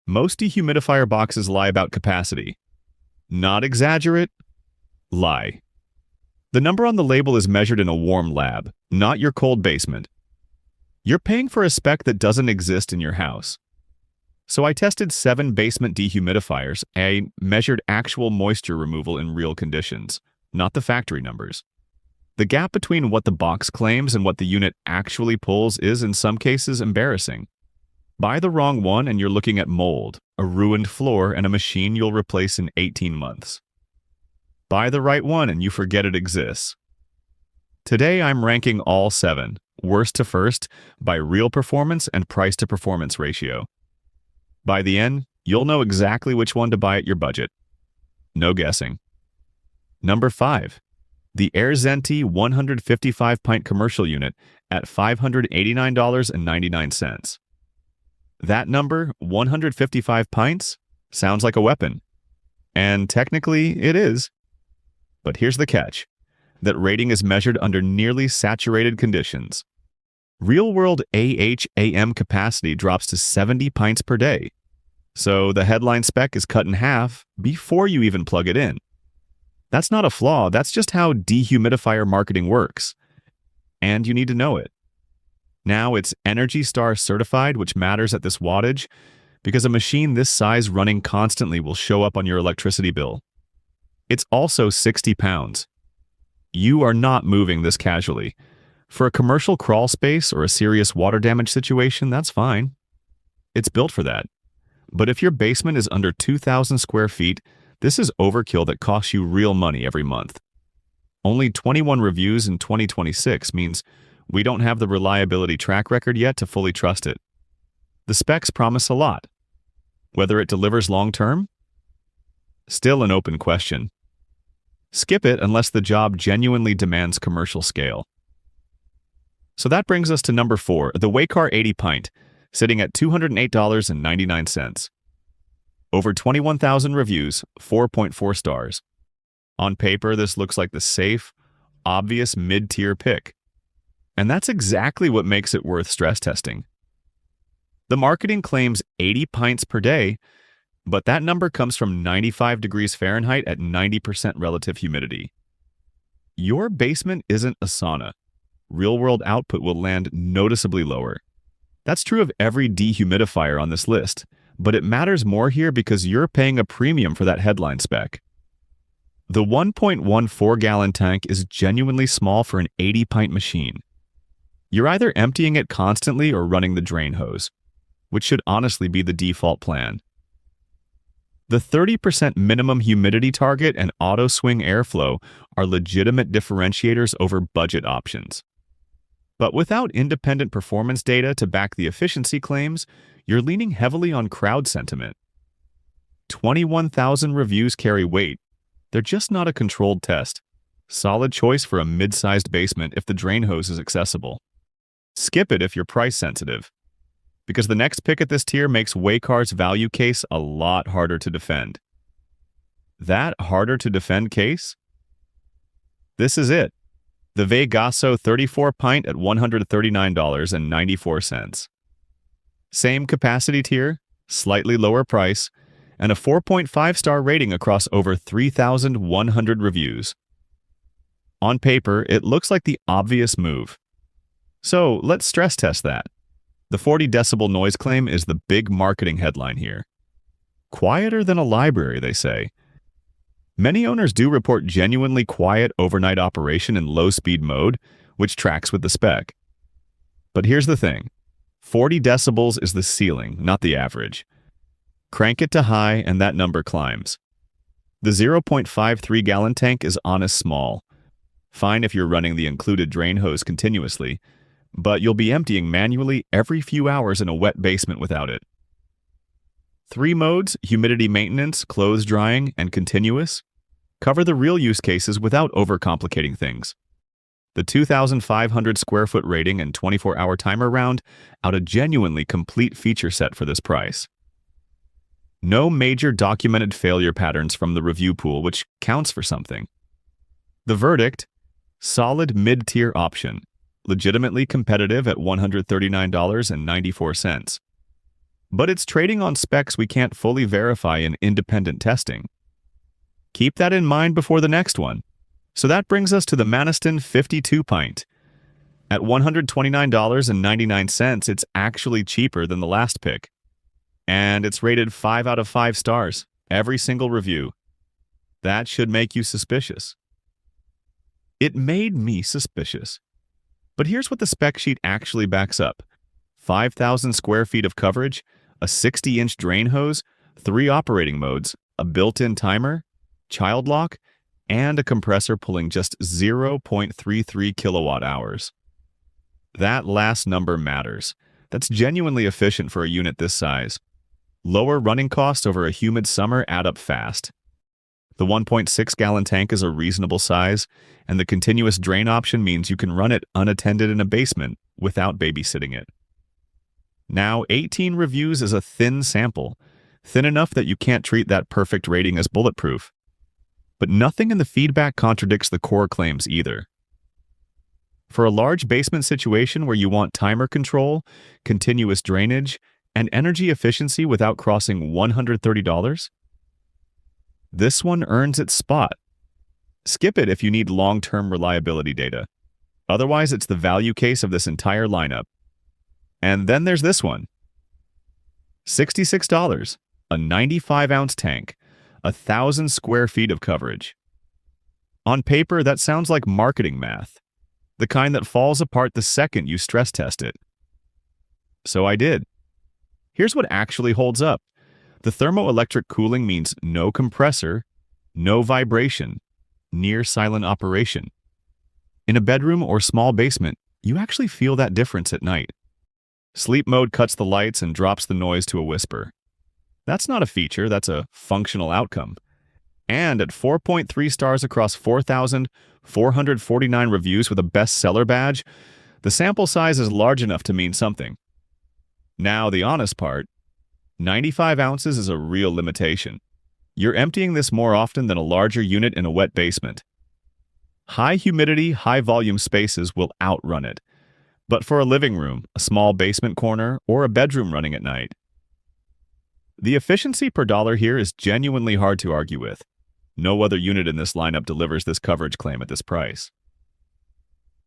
Most dehumidifier boxes lie about capacity. Not exaggerate, lie. The number on the label is measured in a warm lab, not your cold basement. You're paying for a spec that doesn't exist in your house. So I tested 7 basement dehumidifiers. I measured actual moisture removal in real conditions, not the factory numbers. The gap between what the box claims and what the unit actually pulls is, in some cases, embarrassing. Buy the wrong one and you're looking at mold, a ruined floor, and a machine you'll replace in 18 months. Buy the right one and you forget it exists. Today I'm ranking all 7, worst to first, by real performance and price to performance ratio. By the end, you'll know exactly which one to buy at your budget. No guessing. Number 5. The Zenti 155 pint commercial unit at $589.99. That number, 155 pints, sounds like a weapon. And technically, it is. But here's the catch. That rating is measured under nearly saturated conditions. Real-world AHAM capacity drops to 70 pints per day. So the headline spec is cut in half before you even plug it in. That's not a flaw, that's just how dehumidifier marketing works. And you need to know it. Now it's Energy Star certified, which matters at this wattage, because a machine this size running constantly will show up on your electricity bill. It's also 60 pounds. You are not moving this casually. For a commercial crawl space or a serious water damage situation, that's fine. It's built for that. But if your basement is under 2,000 square feet, this is overkill that costs you real money every month. Only 21 reviews in 2026 means we don't have the reliability track record yet to fully trust it. The specs promise a lot. Whether it delivers long-term? Still an open question. Skip it unless the job genuinely demands commercial scale. So that brings us to number 4, the Wacar 80 pint, sitting at $208.99. Over 21,000 reviews, 4.4 stars. On paper, this looks like the safe, obvious mid-tier pick. And that's exactly what makes it worth stress testing. The marketing claims 80 pints per day, but that number comes from 95 degrees Fahrenheit at 90% relative humidity. Your basement isn't a sauna. Real-world output will land noticeably lower. That's true of every dehumidifier on this list, but it matters more here because you're paying a premium for that headline spec. The 1.14-gallon tank is genuinely small for an 80-pint machine. You're either emptying it constantly or running the drain hose, which should honestly be the default plan. The 30% minimum humidity target and auto-swing airflow are legitimate differentiators over budget options. But without independent performance data to back the efficiency claims, you're leaning heavily on crowd sentiment. 21,000 reviews carry weight. They're just not a controlled test. Solid choice for a mid-sized basement if the drain hose is accessible. Skip it if you're price sensitive, because the next pick at this tier makes Wacar's value case a lot harder to defend. That harder to defend case? This is it. The Vegasso 34 pint at $139.94. Same capacity tier, slightly lower price, and a 4.5-star rating across over 3,100 reviews. On paper, it looks like the obvious move. So let's stress test that. The 40 decibel noise claim is the big marketing headline here. Quieter than a library, they say. Many owners do report genuinely quiet overnight operation in low-speed mode, which tracks with the spec. But here's the thing. 40 decibels is the ceiling, not the average. Crank it to high and that number climbs. The 0.53-gallon tank is honest small. Fine if you're running the included drain hose continuously, but you'll be emptying manually every few hours in a wet basement without it. 3 modes, humidity maintenance, clothes drying, and continuous, cover the real use cases without overcomplicating things. The 2,500 square foot rating and 24-hour timer round out a genuinely complete feature set for this price. No major documented failure patterns from the review pool, which counts for something. The verdict? Solid mid-tier option, legitimately competitive at $139.94. But it's trading on specs we can't fully verify in independent testing. Keep that in mind before the next one. So that brings us to the Maniston 52 pint. At $129.99, it's actually cheaper than the last pick. And it's rated 5 out of 5 stars, every single review. That should make you suspicious. It made me suspicious. But here's what the spec sheet actually backs up. 5,000 square feet of coverage, a 60-inch drain hose, 3 operating modes, a built-in timer, child lock, and a compressor pulling just 0.33 kilowatt hours. That last number matters. That's genuinely efficient for a unit this size. Lower running costs over a humid summer add up fast. The 1.6-gallon tank is a reasonable size, and the continuous drain option means you can run it unattended in a basement without babysitting it. Now, 18 reviews is a thin sample, thin enough that you can't treat that perfect rating as bulletproof. But nothing in the feedback contradicts the core claims either. For a large basement situation where you want timer control, continuous drainage, and energy efficiency without crossing $130, this one earns its spot. Skip it if you need long-term reliability data. Otherwise, it's the value case of this entire lineup. And then there's this one. $66, a 95-ounce tank, 1,000 square feet of coverage. On paper, that sounds like marketing math, the kind that falls apart the second you stress test it. So I did. Here's what actually holds up. The thermoelectric cooling means no compressor, no vibration, near silent operation. In a bedroom or small basement, you actually feel that difference at night. Sleep mode cuts the lights and drops the noise to a whisper. That's not a feature, that's a functional outcome. And at 4.3 stars across 4,449 reviews with a bestseller badge, the sample size is large enough to mean something. Now, the honest part, 95 ounces is a real limitation. You're emptying this more often than a larger unit in a wet basement. High humidity, high volume spaces will outrun it. But for a living room, a small basement corner, or a bedroom running at night, the efficiency per dollar here is genuinely hard to argue with. No other unit in this lineup delivers this coverage claim at this price.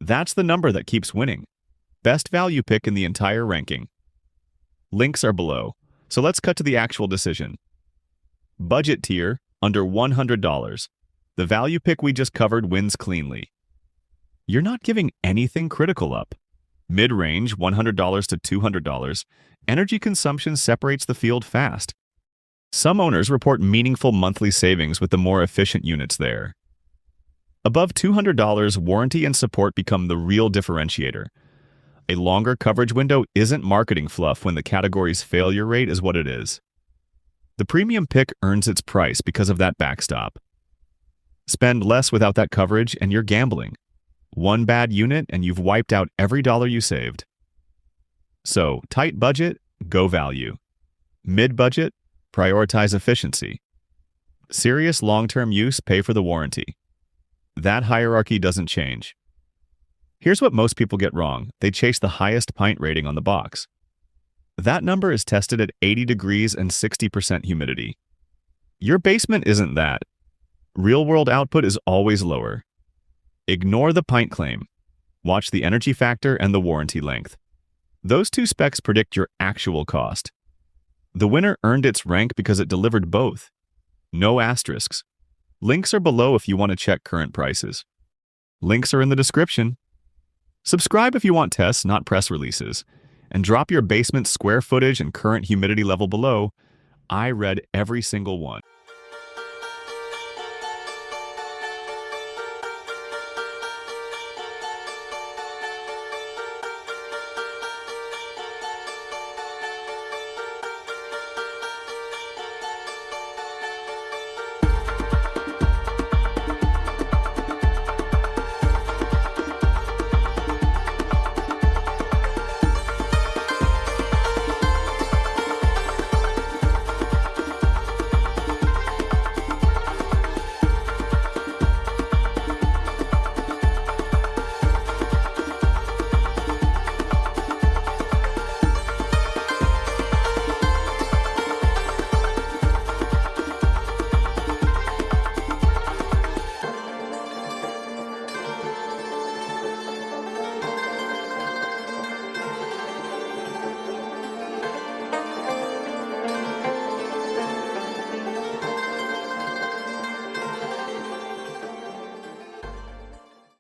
That's the number that keeps winning. Best value pick in the entire ranking. Links are below, so let's cut to the actual decision. Budget tier, under $100. The value pick we just covered wins cleanly. You're not giving anything critical up. Mid-range, $100 to $200, energy consumption separates the field fast. Some owners report meaningful monthly savings with the more efficient units there. Above $200, warranty and support become the real differentiator. A longer coverage window isn't marketing fluff when the category's failure rate is what it is. The premium pick earns its price because of that backstop. Spend less without that coverage and you're gambling. One bad unit and you've wiped out every dollar you saved. So, tight budget, go value. Mid-budget, prioritize efficiency. Serious long-term use, pay for the warranty. That hierarchy doesn't change. Here's what most people get wrong. They chase the highest pint rating on the box. That number is tested at 80 degrees and 60% humidity. Your basement isn't that. Real-world output is always lower. Ignore the pint claim. Watch the energy factor and the warranty length. Those two specs predict your actual cost. The winner earned its rank because it delivered both. No asterisks. Links are below if you want to check current prices. Links are in the description. Subscribe if you want tests, not press releases. And drop your basement square footage and current humidity level below. I read every single one.